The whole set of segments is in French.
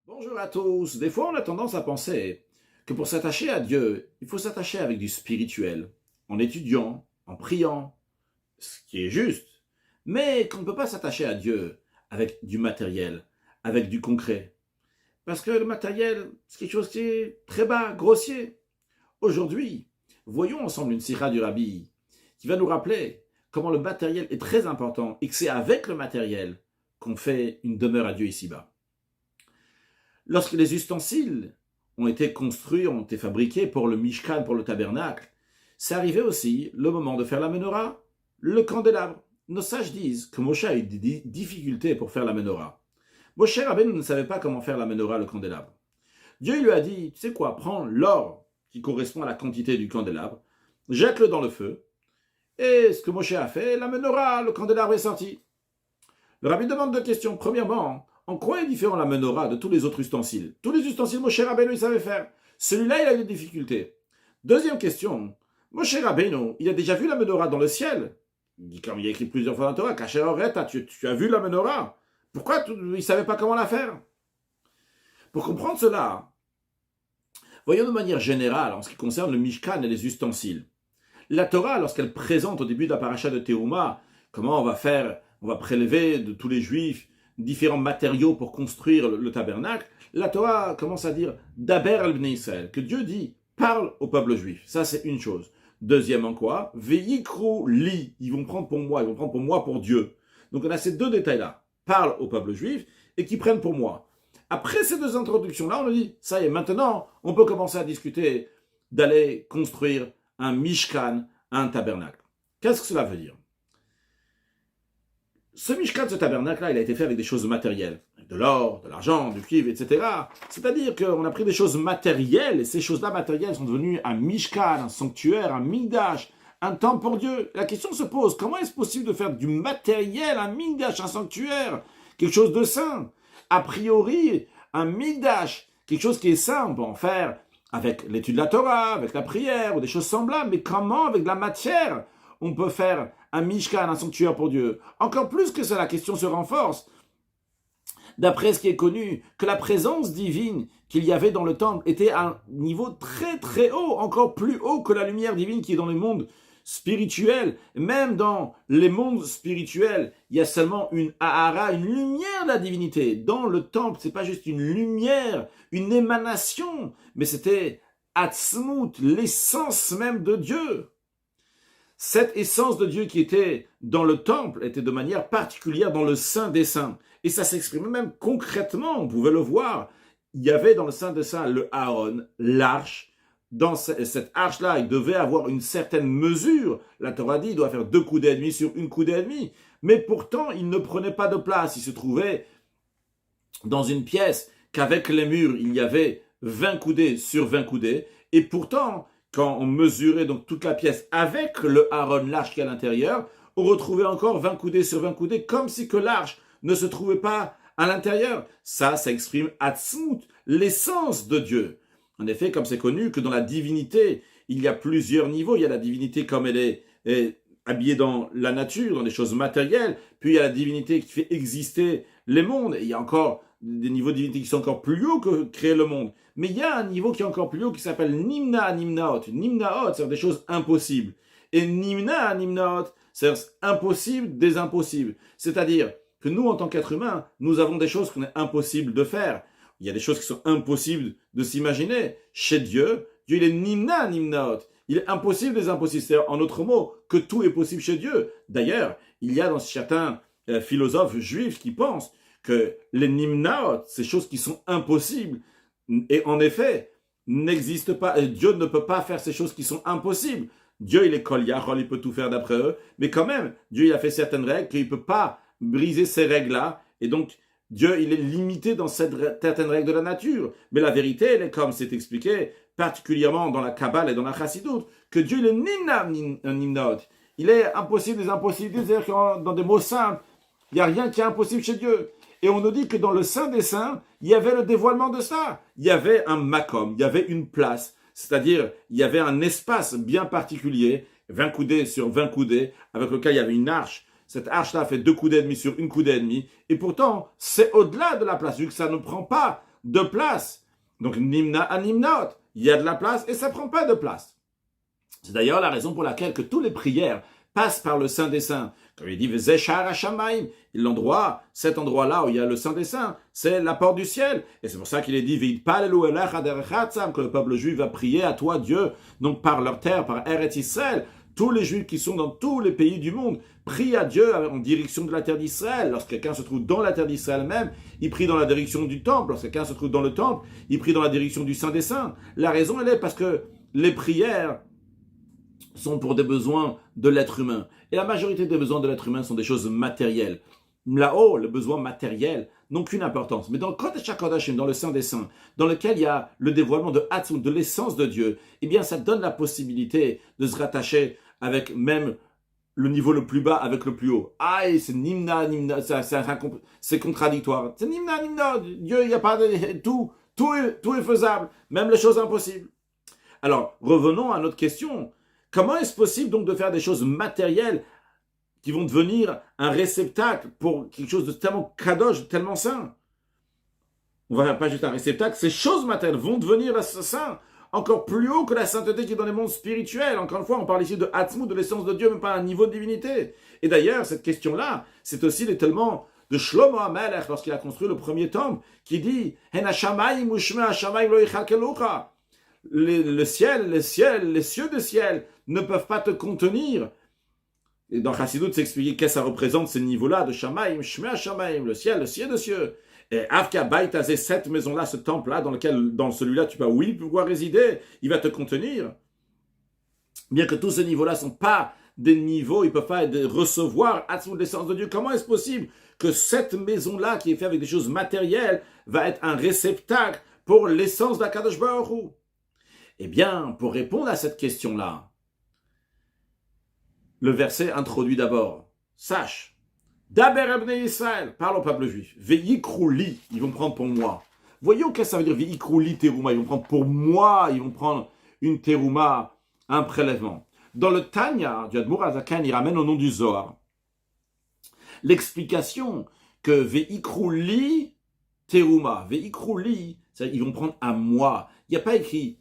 Bonjour à tous. Des fois, on a tendance à penser que pour s'attacher à Dieu, il faut s'attacher avec du spirituel, en étudiant, en priant, ce qui est juste, mais qu'on ne peut pas s'attacher à Dieu avec du matériel, avec du concret. Parce que le matériel, c'est quelque chose qui est très bas, grossier. Aujourd'hui, voyons ensemble une sira du Rabbi qui va nous rappeler comment le matériel est très important et que c'est avec le matériel qu'on fait une demeure à Dieu ici-bas. Lorsque les ustensiles ont été construits, ont été fabriqués pour le Mishkan, pour le tabernacle, c'est arrivé aussi le moment de faire la menorah, le candélabre. Nos sages disent que Moshe a eu des difficultés pour faire la menorah. Moshe Rabbeinu ne savait pas comment faire la menorah, le candélabre. Dieu lui a dit, tu sais quoi, prends l'or qui correspond à la quantité du candélabre, jette-le dans le feu, et ce que Moshe a fait, la menorah, le candélabre est sorti. Le Rabbi demande deux questions. Premièrement, en quoi est différent la menorah de tous les autres ustensiles? Tous les ustensiles, Moshe Rabbeinu, il savait faire. Celui-là, il a eu des difficultés. Deuxième question, Moshe Rabbeinu, il a déjà vu la menorah dans le ciel. Comme il y a écrit plusieurs fois dans la Torah, Kacher Oreta, tu as vu la menorah. Pourquoi il ne savait pas comment la faire? Pour comprendre cela, voyons de manière générale en ce qui concerne le Mishkan et les ustensiles. La Torah, lorsqu'elle présente au début de la paracha de Teruma, comment on va prélever de tous les juifs différents matériaux pour construire le tabernacle, la Torah commence à dire Daber al bnei Israël, que Dieu dit parle au peuple juif. Ça, c'est une chose. Deuxièmement, quoi? Veikru li, ils vont prendre pour moi pour Dieu. Donc on a ces deux détails-là. Parle au peuple juif et qui prennent pour moi. Après ces deux introductions-là, on a dit ça y est, maintenant, on peut commencer à discuter d'aller construire un Mishkan, un tabernacle. Qu'est-ce que cela veut dire? Ce Mishkan, ce tabernacle-là, il a été fait avec des choses matérielles. De l'or, de l'argent, du cuivre, etc. C'est-à-dire qu'on a pris des choses matérielles, et ces choses-là matérielles sont devenues un Mishkan, un sanctuaire, un Mikdash, un temple pour Dieu. La question se pose, comment est-ce possible de faire du matériel un Mikdash, un sanctuaire, quelque chose de saint? A priori, un Mikdash, quelque chose qui est saint, on peut en faire avec l'étude de la Torah, avec la prière, ou des choses semblables, mais comment, avec de la matière, on peut faire un Mishkan, un sanctuaire pour Dieu? Encore plus que ça, la question se renforce. D'après ce qui est connu, que la présence divine qu'il y avait dans le temple était à un niveau très très haut, encore plus haut que la lumière divine qui est dans le monde spirituel. Même dans les mondes spirituels, il y a seulement une ahara, une lumière de la divinité. Dans le temple, c'est pas juste une lumière, une émanation, mais c'était Atzmut, l'essence même de Dieu. Cette essence de Dieu qui était dans le temple était de manière particulière dans le Saint des Saints. Et ça s'exprimait même concrètement, on pouvait le voir. Il y avait dans le Saint des Saints le Aaron, l'arche. Dans cette arche-là, il devait avoir une certaine mesure. La Torah dit, il doit faire 2 coudées et demi sur 1 coudée et demi. Mais pourtant, il ne prenait pas de place. Il se trouvait dans une pièce qu'avec les murs, il y avait 20 coudées sur 20 coudées. Et pourtant, quand on mesurait donc toute la pièce avec le Aaron, l'arche qui est à l'intérieur, on retrouvait encore 20 coudées sur 20 coudées, comme si que l'arche ne se trouvait pas à l'intérieur. Ça exprime Atzmut, l'essence de Dieu. En effet, comme c'est connu que dans la divinité, il y a plusieurs niveaux. Il y a la divinité comme elle est habillée dans la nature, dans les choses matérielles. Puis il y a la divinité qui fait exister les mondes. Et il y a encore des niveaux de divinité qui sont encore plus hauts que créer le monde. Mais il y a un niveau qui est encore plus haut qui s'appelle Nimna Nimnaot. Nimnaot, c'est-à-dire des choses impossibles. Et Nimna Nimnaot, c'est-à-dire impossible des impossibles. C'est-à-dire que nous, en tant qu'êtres humains, nous avons des choses qu'on est impossible de faire. Il y a des choses qui sont impossibles de s'imaginer. Chez Dieu, Dieu il est Nimna Nimnaot. Il est impossible des impossibles. C'est-à-dire, en d'autres mots, que tout est possible chez Dieu. D'ailleurs, il y a dans certains philosophes juifs qui pensent que les Nimnaot, ces choses qui sont impossibles, et en effet, n'existent pas. Dieu ne peut pas faire ces choses qui sont impossibles. Dieu, il est Kol Yachol, il peut tout faire d'après eux. Mais quand même, Dieu, il a fait certaines règles qu'il ne peut pas briser ces règles-là. Et donc, Dieu, il est limité dans certaines règles de la nature. Mais la vérité, elle est comme c'est expliqué, particulièrement dans la Kabbale et dans la Chassidoute, que Dieu, il est Nimnaot. Il est impossible des impossibles. C'est-à-dire que dans des mots simples, il n'y a rien qui est impossible chez Dieu. Et on nous dit que dans le Saint des Saints, il y avait le dévoilement de ça. Il y avait un makom, il y avait une place. C'est-à-dire, il y avait un espace bien particulier, 20 coudées sur 20 coudées, avec lequel il y avait une arche. Cette arche-là fait 2 coudées et demi sur 1 coudée et demi. Et pourtant, c'est au-delà de la place, vu que ça ne prend pas de place. Donc, nimna animnaot, il y a de la place et ça prend pas de place. C'est d'ailleurs la raison pour laquelle que toutes les prières passent par le Saint des Saints. Comme il dit, Vezeshar Hashamaim, l'endroit, cet endroit-là où il y a le Saint des Saints, c'est la porte du ciel. Et c'est pour ça qu'il est dit, Vidpalelu elecha derechatzam, que le peuple juif va prier à toi, Dieu, donc par leur terre, par Eretz Israël. Tous les juifs qui sont dans tous les pays du monde prient à Dieu en direction de la terre d'Israël. Lorsque quelqu'un se trouve dans la terre d'Israël même, il prie dans la direction du temple. Lorsque quelqu'un se trouve dans le temple, il prie dans la direction du Saint des Saints. La raison, elle est parce que les prières sont pour des besoins de l'être humain. Et la majorité des besoins de l'être humain sont des choses matérielles. Là-haut, les besoins matériels n'ont qu'une importance. Mais dans le Kodesh HaKodashim, dans le Saint des Saints, dans lequel il y a le dévoilement de Hatzmut, de l'essence de Dieu, eh bien, ça donne la possibilité de se rattacher avec même le niveau le plus bas avec le plus haut. Aïe, c'est nimna, c'est contradictoire. C'est nimna. Dieu, il n'y a pas de... Tout est faisable, même les choses impossibles. Alors, revenons à notre question. Comment est-ce possible donc de faire des choses matérielles qui vont devenir un réceptacle pour quelque chose de tellement kadosh, tellement saint? On va pas juste un réceptacle, ces choses matérielles vont devenir saint, encore plus haut que la sainteté qui est dans les mondes spirituels. Encore une fois, on parle ici de Hatzmut, de l'essence de Dieu, mais pas un niveau de divinité. Et d'ailleurs, cette question-là, c'est aussi l'étellement de Shlomo HaMelech lorsqu'il a construit le premier temple, qui dit « Hen hashamayim u'shme hashamayim lo yichalkelucha » les cieux de ciel ne peuvent pas te contenir. Et dans Chassidut, c'est expliqué qu'est-ce que ça représente ces niveaux-là de Shamaim, Shmei Shamaim, le ciel de cieux. Et Avka Baitazé, cette maison-là, ce temple-là, dans celui-là, tu vas, oui, pouvoir résider, il va te contenir. Bien que tous ces niveaux-là ne sont pas des niveaux, ils ne peuvent pas recevoir l'essence de Dieu. Comment est-ce possible que cette maison-là, qui est faite avec des choses matérielles, va être un réceptacle pour l'essence d'Akadosh Baruch Hu? Eh bien, pour répondre à cette question-là, le verset introduit d'abord, sache, Daber Ebnei Israël, parle au peuple juif, Ve'yikrouli, ils vont prendre pour moi. Voyons qu'est-ce que ça veut dire Ve'yikrouli terouma, ils vont prendre pour moi, ils vont prendre une terouma, un prélèvement. Dans le Tanya du Admour HaZaken, il ramène au nom du Zohar l'explication que Ve'yikrouli terouma, Ve'yikrouli, ils vont prendre à moi. Il n'y a pas écrit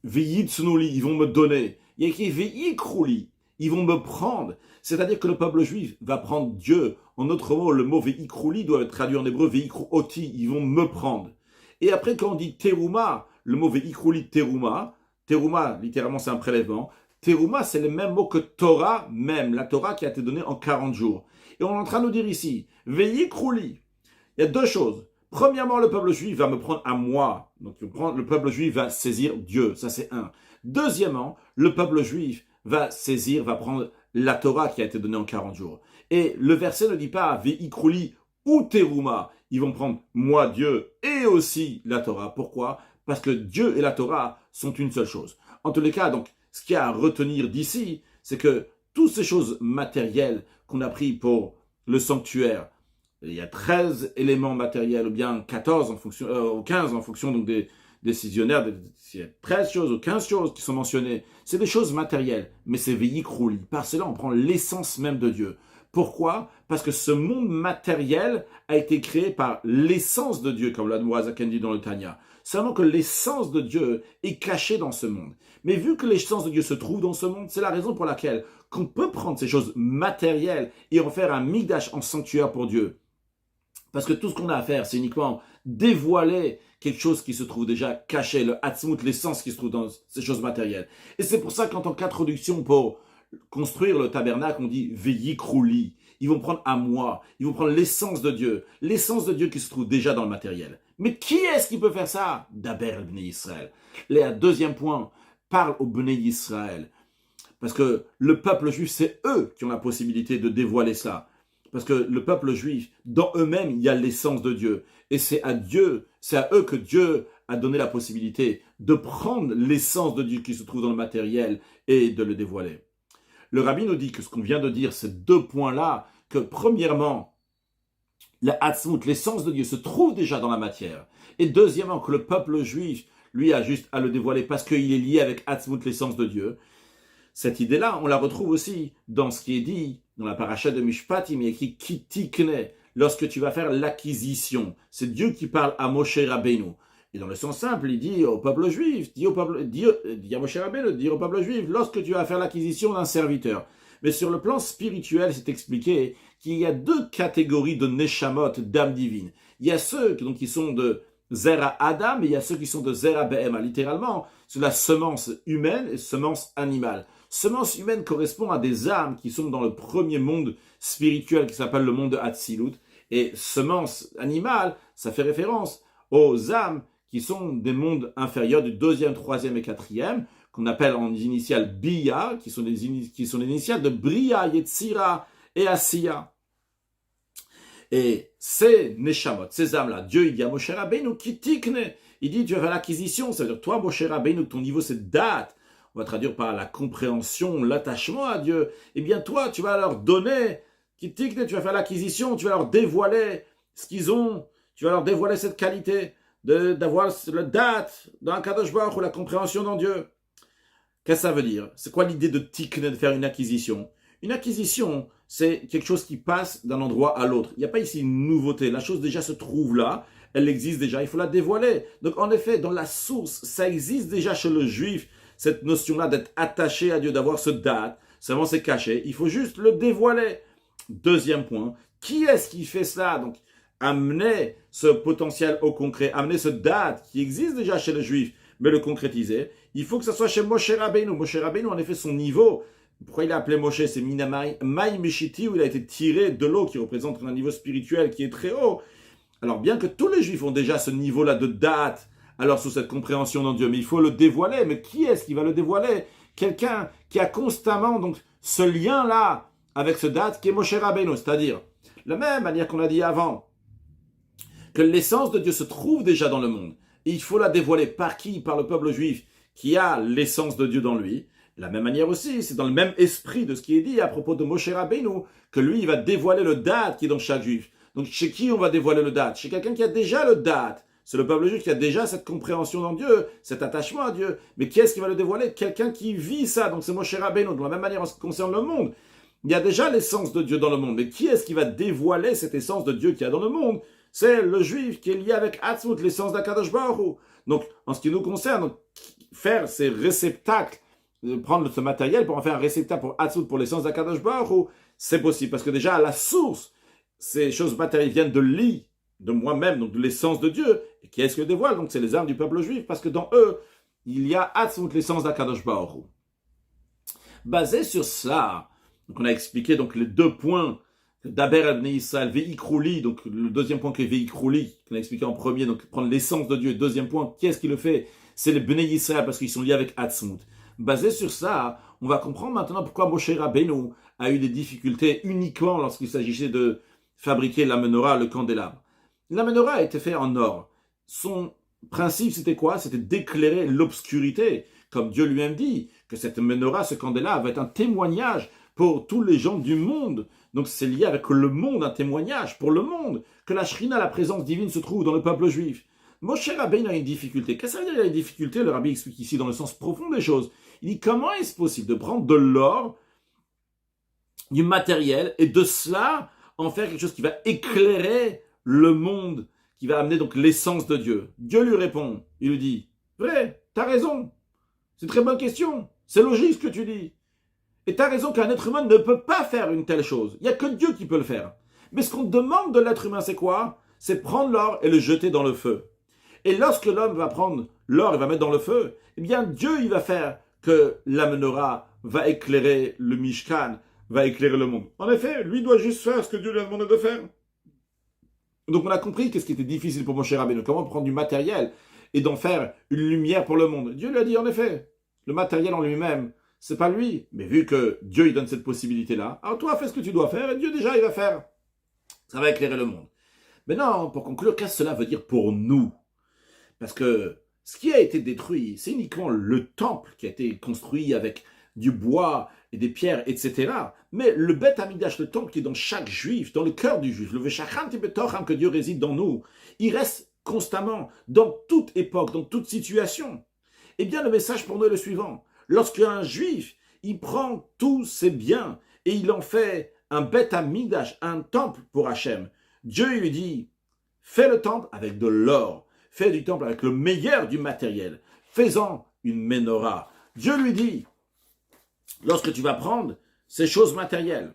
Ve'yitznouli, ils vont me donner. Il y a écrit Ve'yikrouli, ils vont me prendre. C'est-à-dire que le peuple juif va prendre Dieu. En autre mot, le mot Ve'yikrouli doit être traduit en hébreu Ve'yikruoti, ils vont me prendre. Et après, quand on dit terouma, le mot Ve'yikrouli terouma, littéralement, c'est un prélèvement. Terouma, c'est le même mot que Torah, même, la Torah qui a été donnée en 40 jours. Et on est en train de nous dire ici, Ve'yikrouli, il y a deux choses. Premièrement, le peuple juif va me prendre à moi. Donc, le peuple juif va saisir Dieu. Ça, c'est un. Deuxièmement, le peuple juif va prendre la Torah qui a été donnée en 40 jours. Et le verset ne dit pas Ve'yikrouli ou Terouma. Ils vont prendre moi, Dieu, et aussi la Torah. Pourquoi? Parce que Dieu et la Torah sont une seule chose. En tous les cas, donc, ce qu'il y a à retenir d'ici, c'est que toutes ces choses matérielles qu'on a pris pour le sanctuaire, il y a 13 éléments matériels, ou bien 14 en fonction, ou 15 en fonction donc des décisionnaires, il y a 13 choses ou 15 choses qui sont mentionnées. C'est des choses matérielles, mais c'est Ve'yikrouli. Par cela, on prend l'essence même de Dieu. Pourquoi? Parce que ce monde matériel a été créé par l'essence de Dieu, comme l'Admour HaZaken dit dans le Tanya. Seulement que l'essence de Dieu est cachée dans ce monde. Mais vu que l'essence de Dieu se trouve dans ce monde, c'est la raison pour laquelle qu'on peut prendre ces choses matérielles et en faire un mikdash en sanctuaire pour Dieu. Parce que tout ce qu'on a à faire, c'est uniquement dévoiler quelque chose qui se trouve déjà caché, le hatzmut, l'essence qui se trouve dans ces choses matérielles. Et c'est pour ça qu'en tant qu'introduction pour construire le tabernacle, on dit Ve'yikrouli. Ils vont prendre à moi, ils vont prendre l'essence de Dieu qui se trouve déjà dans le matériel. Mais qui est-ce qui peut faire ça? Daber Bnei Israël. Là, deuxième point, parle au Bnei Israël. Parce que le peuple juif, c'est eux qui ont la possibilité de dévoiler ça. Parce que le peuple juif, dans eux-mêmes, il y a l'essence de Dieu. Et c'est à eux que Dieu a donné la possibilité de prendre l'essence de Dieu qui se trouve dans le matériel et de le dévoiler. Le rabbi nous dit que ce qu'on vient de dire, ces deux points-là, que premièrement, la hatzmut, l'essence de Dieu, se trouve déjà dans la matière. Et deuxièmement, que le peuple juif, lui, a juste à le dévoiler parce qu'il est lié avec hatzmut, l'essence de Dieu. Cette idée-là, on la retrouve aussi dans ce qui est dit dans la paracha de Mishpatim, il y a écrit lorsque tu vas faire l'acquisition. C'est Dieu qui parle à Moshe Rabbeinu. Et dans le sens simple, il dit au peuple juif, dit à Moshe Rabbeinu, dit au peuple juif, lorsque tu vas faire l'acquisition d'un serviteur. Mais sur le plan spirituel, c'est expliqué qu'il y a deux catégories de neshamot, d'âmes divines. Il y a ceux donc, qui sont de Zera Adam et il y a ceux qui sont de Zera Behema. Littéralement, c'est la semence humaine et semence animale. Semence humaine correspond à des âmes qui sont dans le premier monde spirituel qui s'appelle le monde de Hatzilut. Et semence animale, ça fait référence aux âmes qui sont des mondes inférieurs du deuxième, troisième et quatrième, qu'on appelle en initiales Bia, qui sont les initiales de Bria, Yetzira et Asiya. Et ces Neshamot, ces âmes-là, Dieu il dit à Moshe Rabbeinu, qui tikne, il dit tu vas faire l'acquisition, ça veut dire toi Moshe Rabbeinu, ton niveau c'est date, on va traduire par la compréhension, l'attachement à Dieu, et bien toi tu vas leur donner, qui tikne, tu vas faire l'acquisition, tu vas leur dévoiler ce qu'ils ont, tu vas leur dévoiler cette qualité d'avoir le date dans un Kadosh Baruch ou la compréhension dans Dieu. Qu'est-ce que ça veut dire? C'est quoi l'idée de tikne, de faire une acquisition? Une acquisition, c'est quelque chose qui passe d'un endroit à l'autre. Il n'y a pas ici une nouveauté. La chose déjà se trouve là, elle existe déjà, il faut la dévoiler. Donc en effet, dans la source, ça existe déjà chez le juif, cette notion-là d'être attaché à Dieu, d'avoir ce date, seulement c'est caché, il faut juste le dévoiler. Deuxième point, qui est-ce qui fait cela? Donc amener ce potentiel au concret, amener ce date qui existe déjà chez le juif, mais le concrétiser, il faut que ça soit chez Moshe Rabbeinu. Moshe Rabbeinu, en effet, son niveau, pourquoi il a appelé Moshe, c'est Minamai, Maï Meshiti, où il a été tiré de l'eau, qui représente un niveau spirituel qui est très haut. Alors, bien que tous les juifs ont déjà ce niveau-là de date, alors sous cette compréhension dans Dieu, mais il faut le dévoiler. Mais qui est-ce qui va le dévoiler? Quelqu'un qui a constamment donc ce lien-là avec ce date qui est Moshe Rabbeinu, c'est-à-dire, la même manière qu'on a dit avant, que l'essence de Dieu se trouve déjà dans le monde. Et il faut la dévoiler par qui? Par le peuple juif qui a l'essence de Dieu dans lui. De la même manière aussi, c'est dans le même esprit de ce qui est dit à propos de Moshe Rabbeinu, que lui, il va dévoiler le date qui est dans chaque juif. Donc chez qui on va dévoiler le date? Chez quelqu'un qui a déjà le date. C'est le peuple juif qui a déjà cette compréhension dans Dieu, cet attachement à Dieu. Mais qui est-ce qui va le dévoiler? Quelqu'un qui vit ça. Donc c'est Moshe Rabbeinu. De la même manière en ce qui concerne le monde. Il y a déjà l'essence de Dieu dans le monde. Mais qui est-ce qui va dévoiler cette essence de Dieu qu'il y a dans le monde? C'est le juif qui est lié avec Hatzmut, l'essence d'Akadosh Baruch Hu. Donc, en ce qui nous concerne, faire ces réceptacles, prendre ce matériel pour en faire un réceptacle pour Hatzmut, pour l'essence d'Akadosh Baruch Hu, c'est possible. Parce que déjà, à la source, ces choses matérielles viennent de lui, de moi-même, donc de l'essence de Dieu. Et qui est-ce que dévoile? Donc, c'est les âmes du peuple juif, parce que dans eux, il y a Hatzmut, l'essence d'Akadosh Baruch Hu. Basé sur cela, donc on a expliqué donc les deux points d'Aber al-Bnei Israël, Veikrouli, donc le deuxième point qui est Veikrouli, qu'on a expliqué en premier, donc prendre l'essence de Dieu. Deuxième point, qui est-ce qui le fait? C'est les Bnei Israël, parce qu'ils sont liés avec Hatzmut. Basé sur ça, on va comprendre maintenant pourquoi Moshe Rabbeinu a eu des difficultés uniquement lorsqu'il s'agissait de fabriquer la menorah, le candélabre. La menorah a été faite en or. Son principe, c'était quoi? C'était d'éclairer l'obscurité. Comme Dieu lui-même dit, que cette menorah, ce candélabre, va être un témoignage pour tous les gens du monde. Donc c'est lié avec le monde, un témoignage pour le monde, que la Shrina, la présence divine, se trouve dans le peuple juif. Moshe Rabbeinu a une difficulté. Qu'est-ce que ça veut dire, il a une difficulté? Le Rabbi explique ici dans le sens profond des choses. Il dit, comment est-ce possible de prendre de l'or, du matériel, et de cela en faire quelque chose qui va éclairer le monde, qui va amener donc l'essence de Dieu? Dieu lui répond, il lui dit, vrai, t'as raison, c'est une très bonne question, c'est logique ce que tu dis. Et tu as raison qu'un être humain ne peut pas faire une telle chose. Il n'y a que Dieu qui peut le faire. Mais ce qu'on demande de l'être humain, c'est quoi? C'est prendre l'or et le jeter dans le feu. Et lorsque l'homme va prendre l'or et va mettre dans le feu, eh bien Dieu, il va faire que la menorah va éclairer le Mishkan, va éclairer le monde. En effet, lui doit juste faire ce que Dieu lui a demandé de faire. Donc on a compris qu'est-ce qui était difficile pour Moshe Rabbeinu, comment prendre du matériel et d'en faire une lumière pour le monde. Dieu lui a dit, en effet, le matériel en lui-même, c'est pas lui. Mais vu que Dieu, il donne cette possibilité-là, alors toi, fais ce que tu dois faire, et Dieu, déjà, il va faire. Ça va éclairer le monde. Maintenant, pour conclure, qu'est-ce que cela veut dire pour nous? Parce que ce qui a été détruit, c'est uniquement le temple qui a été construit avec du bois et des pierres, etc. Mais le Beth Amidash, le temple qui est dans chaque juif, dans le cœur du juif, le Veshacham Tibetocham, que Dieu réside dans nous, il reste constamment, dans toute époque, dans toute situation. Eh bien, le message pour nous est le suivant. Lorsqu'un juif, il prend tous ses biens et il en fait un Beth Amidash, un temple pour Hachem, Dieu lui dit, fais le temple avec de l'or, fais du temple avec le meilleur du matériel. Fais-en une menorah. Dieu lui dit, lorsque tu vas prendre ces choses matérielles,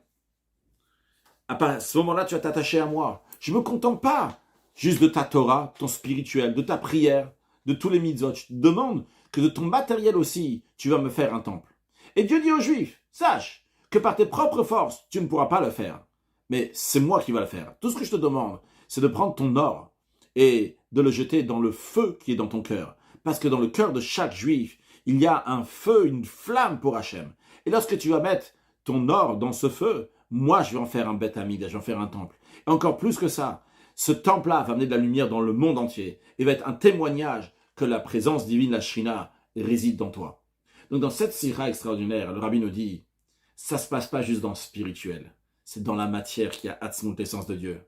à ce moment-là, tu vas t'attacher à moi. Je ne me contente pas juste de ta Torah, ton spirituel, de ta prière, de tous les mitzvot. Je te demande que de ton matériel aussi, tu vas me faire un temple. Et Dieu dit aux Juifs, sache que par tes propres forces, tu ne pourras pas le faire. Mais c'est moi qui vais le faire. Tout ce que je te demande, c'est de prendre ton or et de le jeter dans le feu qui est dans ton cœur. Parce que dans le cœur de chaque Juif, il y a un feu, une flamme pour Hachem. Et lorsque tu vas mettre ton or dans ce feu, moi je vais en faire un Beth Amikdash, je vais en faire un temple. Et encore plus que ça, ce temple-là va amener de la lumière dans le monde entier et va être un témoignage que la présence divine, la Shrina, réside dans toi. Donc dans cette sira extraordinaire, le rabbi nous dit, ça ne se passe pas juste dans le spirituel, c'est dans la matière qui a Atzmut, l'essence de Dieu.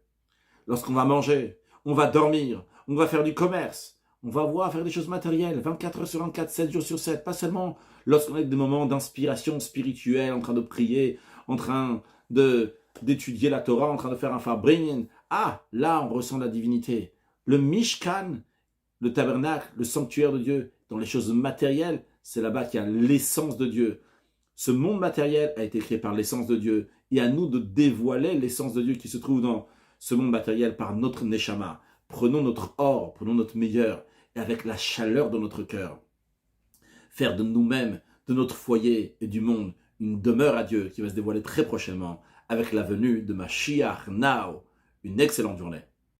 Lorsqu'on va manger, on va dormir, on va faire du commerce, on va faire des choses matérielles, 24 heures sur 24, 7 jours sur 7, pas seulement lorsqu'on a des moments d'inspiration spirituelle, en train de prier, en train d'étudier la Torah, en train de faire un farbringen. Ah, là on ressent la divinité. Le Mishkan, le tabernacle, le sanctuaire de Dieu, dans les choses matérielles, c'est là-bas qu'il y a l'essence de Dieu. Ce monde matériel a été créé par l'essence de Dieu. Et à nous de dévoiler l'essence de Dieu qui se trouve dans ce monde matériel par notre neshama. Prenons notre or, prenons notre meilleur, et avec la chaleur de notre cœur, faire de nous-mêmes, de notre foyer et du monde, une demeure à Dieu qui va se dévoiler très prochainement avec la venue de Mashiach Now. Une excellente journée.